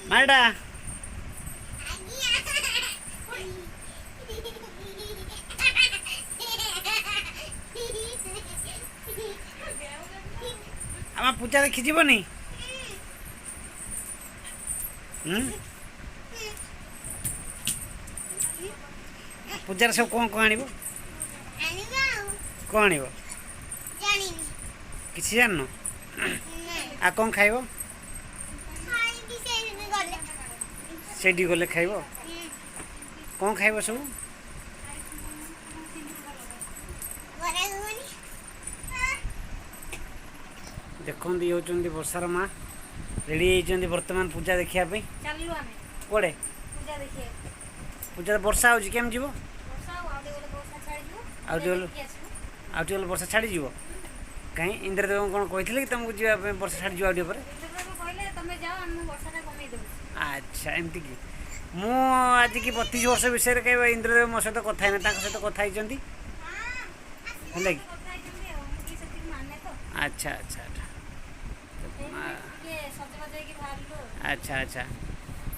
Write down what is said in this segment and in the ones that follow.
ମାଟା ଆମ ପୂଜା ଦେଖିଯିବନି ପୂଜାର ସବୁ କ'ଣ ଆଣିବ କ'ଣ ଆଣିବ କିଛି ଜାଣିନ ଆଉ କ'ଣ ଖାଇବ ସେଇଠି ଗଲେ ଖାଇବ କ'ଣ ଖାଇବ ସବୁ ଦେଖନ୍ତୁ ଇଏ ହେଉଛନ୍ତି ବର୍ଷାର ମା ରେଡ଼ି ହେଇଛନ୍ତି ବର୍ତ୍ତମାନ ପୂଜା ଦେଖିବା ପାଇଁ କୁଆଡ଼େ ପୂଜା ବର୍ଷା ହେଉଛି କେମିତି ଯିବ ଆଉ ଟିକେ ଗଲେ ବର୍ଷା ଛାଡ଼ିଯିବ କାହିଁ ଇନ୍ଦ୍ରଦେବ କ'ଣ କହିଥିଲେ କି ତୁମକୁ ଯିବା ପାଇଁ ବର୍ଷା ଛାଡ଼ିଯିବ ଆଉ ଟିକେ ପରେ ଆଚ୍ଛା ଏମିତି କି ମୁଁ ଆଜିକି 32 ବର୍ଷ ବିଷୟରେ କହିବା ଇନ୍ଦ୍ରଦେବ ମୋ ସହିତ କଥା ହେଇନା ତାଙ୍କ ସହିତ କଥା ହେଇଛନ୍ତି ହେଲା କି ଆଚ୍ଛା ଆଚ୍ଛା ଆଚ୍ଛା ଆଚ୍ଛା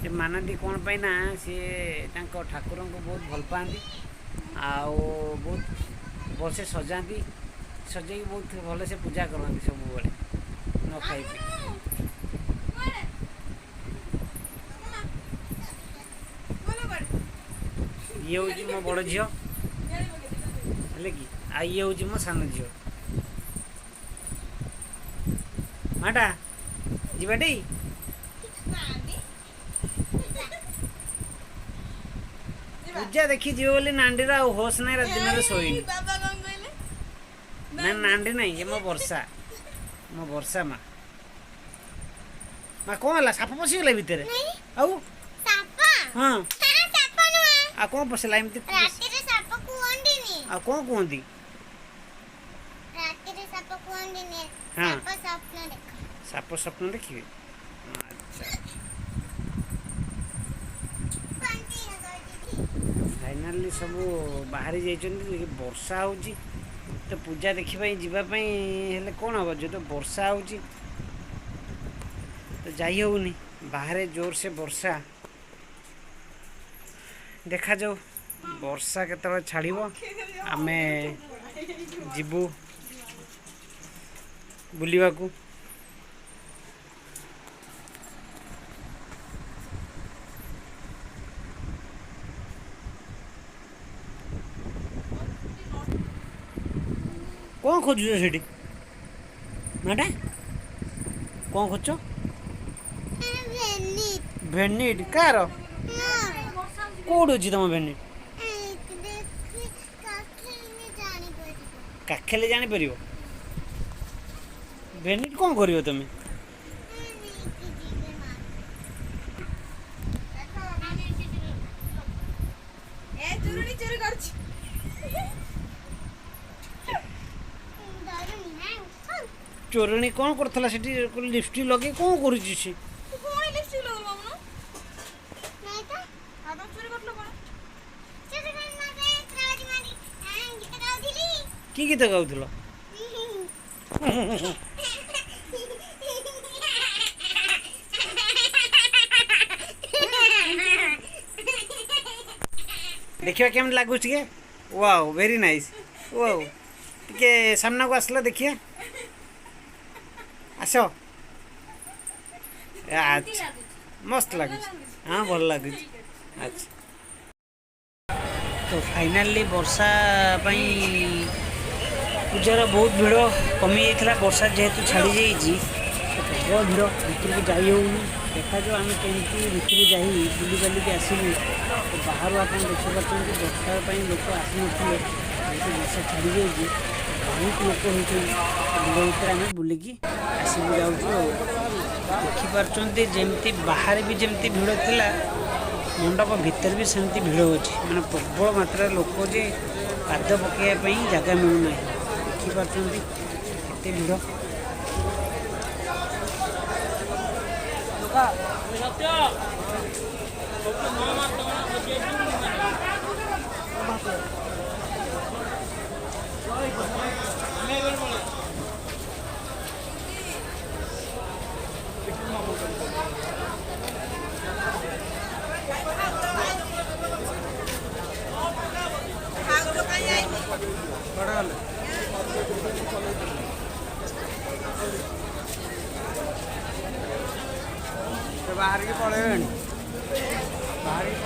ସେ ମାନନ୍ତି କ'ଣ ପାଇଁ ନା ସିଏ ତାଙ୍କ ଠାକୁରଙ୍କୁ ବହୁତ ଭଲ ପାଆନ୍ତି ଆଉ ବହୁତ ଭଲସେ ସଜାନ୍ତି ସଜେଇକି ବହୁତ ଭଲସେ ପୂଜା କରନ୍ତି ସବୁବେଳେ ନ ଖାଇ ପିଇ ଇଏ ହେଉଛି ମୋ ବଡ଼ ଝିଅ ହେଲେ କି ଆଉ ଇଏ ହେଉଛି ମୋ ସାନ ଝିଅ ମାଟା ଯିବାଟି ପୂଜା ଦେଖି ଯିବ ବୋଲି ନାଣ୍ଡିର ଆଉ ହୋସ୍ ନାହିଁ ଦିନରେ ଶୋଇନି ନା ନାଣ୍ଡି ନାହିଁ ଏ ମୋ ବର୍ଷା ମା କ'ଣ ହେଲା ସାପ ପଶିଗଲା ଭିତରେ ଆଉ ହଁ ଆଉ କ'ଣ ପଶିଲା ଏମିତି ଆଉ କ'ଣ କୁହନ୍ତି ହଁ ସାପ ସ୍ୱପ୍ନ ଦେଖିବେ ଆଚ୍ଛା ଫାଇନାଲି ସବୁ ବାହାରି ଯାଇଛନ୍ତି ବର୍ଷା ହେଉଛି ତ ପୂଜା ଦେଖିବା ପାଇଁ ଯିବା ପାଇଁ ହେଲେ କ'ଣ ହେବ ଯେହେତୁ ବର୍ଷା ହେଉଛି ତ ଯାଇ ହେଉନି ବାହାରେ ଜୋରସେ ବର୍ଷା ଦେଖାଯାଉ ବର୍ଷା କେତେବେଳେ ଛାଡ଼ିବ ଆମେ ଯିବୁ ବୁଲିବାକୁ କ'ଣ ଖୋଜୁଛ ସେଠି ମାଟା କ'ଣ ଖୋଜୁଛ ଭେନିଟ୍ କାହାର କେଉଁଠି ଅଛି ତମ ଭେନିଟ୍ କାଖେଲେ ଜାଣିପାରିବ ଭେନିଟ୍ କ'ଣ କରିବ ତମେ ଚୋରଣୀ କ'ଣ କରୁଥିଲା ସେଠି ଲିପଷ୍ଟିକ୍ ଲଗେଇ କ'ଣ କରୁଛି ସେ କି ଗୀତ ଗାଉଥିଲ ଦେଖିବା କେମିତି ଲାଗୁଛି ଟିକେ ୱାଓ ଭେରି ନାଇସ୍ ୱାଓ ଟିକେ ସାମ୍ନାକୁ ଆସିଲା ଦେଖିବା ଆସ ଆଚ୍ଛା ମସ୍ତ ଲାଗୁଛି ହଁ ଭଲ ଲାଗୁଛି ଆଚ୍ଛା ତ ଫାଇନାଲି ବର୍ଷା ପାଇଁ ପୂଜାର ବହୁତ ଭିଡ଼ କମିଯାଇଥିଲା ବର୍ଷା ଯେହେତୁ ଛାଡ଼ିଯାଇଛି ପ୍ରବଳ ଭିଡ଼ ଭିତରକୁ ଯାଇ ହେଉନି ଦେଖାଯାଉ ଆମେ କେମିତି ଭିତରକୁ ଯାଇ ବୁଲିବାଲିକି ଆସିବୁ ବାହାରୁ ଆପଣ ଦେଖିପାରୁଛନ୍ତି ବର୍ଷା ପାଇଁ ଲୋକ ଆସିନଥିଲେ ଯେହେତୁ ବର୍ଷା ଛାଡ଼ିଯାଇଛି ବହୁତ ଲୋକ ହେଉଛନ୍ତି ଭିଡ଼ ଭିତରେ ଆମେ ବୁଲିକି ଆସିବୁ ଯାଉଛୁ ଆଉ ଦେଖିପାରୁଛନ୍ତି ଯେମିତି ବାହାରେ ବି ଯେମିତି ଭିଡ଼ ଥିଲା ମଣ୍ଡପ ଭିତରେ ବି ସେମିତି ଭିଡ଼ ଅଛି ମାନେ ପ୍ରବଳ ମାତ୍ରାରେ ଲୋକ ଯେ ପାଦ ପକାଇବା ପାଇଁ ଜାଗା ମିଳୁନାହିଁ ଦେଖିପାରୁଛନ୍ତି କେତେ ଭିଡ଼ ବାହାରିକି ପଳେଇବେଣି ବାହାରିକି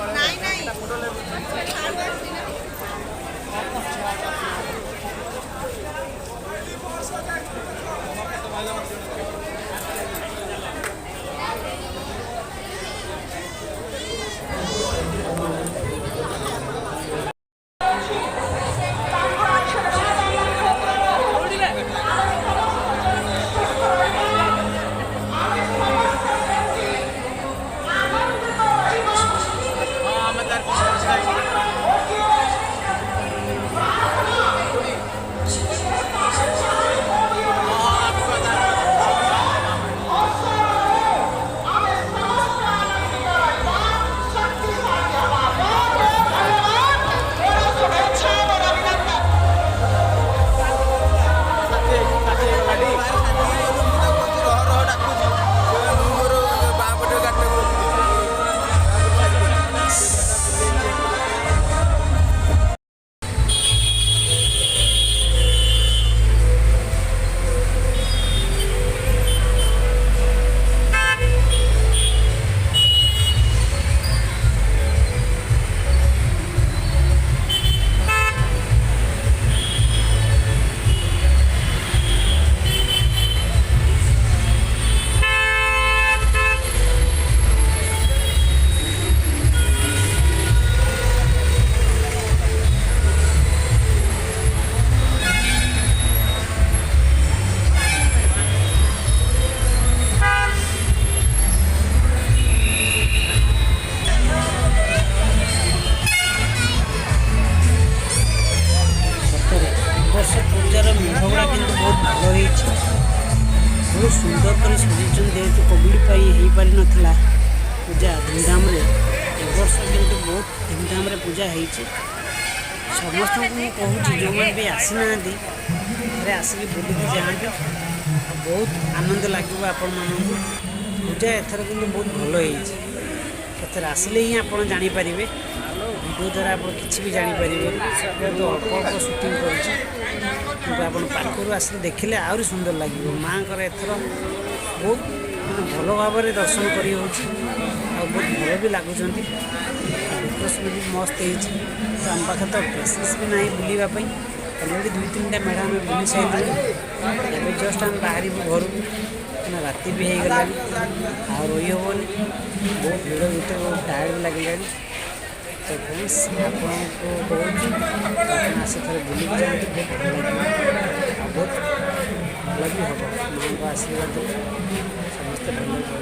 ପୂଜାର ମେଢ଼ଗୁଡ଼ା କିନ୍ତୁ ବହୁତ ଭଲ ହେଇଛି ବହୁତ ସୁନ୍ଦର କରି ସଜେଇଛନ୍ତି ଯେହେତୁ କୋଭିଡ଼ ପାଇଁ ହେଇପାରିନଥିଲା ପୂଜା ଧୁମଧାମରେ ଏ ବର୍ଷ କିନ୍ତୁ ବହୁତ ଧୁମଧାମରେ ପୂଜା ହେଇଛି ସମସ୍ତଙ୍କୁ ମୁଁ କହୁଛି ଯେଉଁମାନେ ବି ଆସିନାହାନ୍ତି ଥରେ ଆସିକି ବୁଲିକି ଯାଆନ୍ତୁ ବହୁତ ଆନନ୍ଦ ଲାଗିବ ଆପଣମାନଙ୍କୁ ପୂଜା ଏଥର କିନ୍ତୁ ବହୁତ ଭଲ ହେଇଛି ଏଥର ଆସିଲେ ହିଁ ଆପଣ ଜାଣିପାରିବେ ଭିଡ଼ିଓ ଦ୍ୱାରା ଆପଣ କିଛି ବି ଜାଣିପାରିବେ ଯେହେତୁ ଅଳ୍ପ ଅଳ୍ପ ସୁଟିଂ କରିଛି କିନ୍ତୁ ଆପଣ ପାଖରୁ ଆସିକି ଦେଖିଲେ ଆହୁରି ସୁନ୍ଦର ଲାଗିବ ମାଆଙ୍କର ଏଥର ବହୁତ ଭଲ ଭାବରେ ଦର୍ଶନ କରି ହେଉଛି ଆଉ ବହୁତ ଭଲ ବି ଲାଗୁଛନ୍ତି ଡେକୋରେସନ୍ ବି ମସ୍ତ ହେଇଛି ତ ଆମ ପାଖରେ ତ ପ୍ଲେସେସ୍ ବି ନାହିଁ ବୁଲିବା ପାଇଁ ଅଲରେଡ଼ି 2-3ଟା ମେଢ଼ ଆମେ ବୁଲି ସାରିଲୁଣି ଏବେ ଜଷ୍ଟ ଆମେ ବାହାରିବୁ ଘରକୁ ରାତି ବି ହେଇଗଲାଣି ଆଉ ରହିହେବନି ବହୁତ ଭିଡ଼ ଭିତରେ ବହୁତ ଟାୟାର୍ଡ ବି ଲାଗିଲାଣି ତ ଫ୍ରେଣ୍ଡସ୍ ଆପଣଙ୍କୁ କହୁଛି ଆପଣ ଆସି ଥରେ ବୁଲିକି ଯାଆନ୍ତୁ ବହୁତ ଭଲ ଲାଗିବ ଆଉ ବହୁତ ଭଲ ବି ହେବ ମାଆଙ୍କ ଆଶୀର୍ବାଦ ସମସ୍ତେ ଭଲ ରୁହନ୍ତୁ।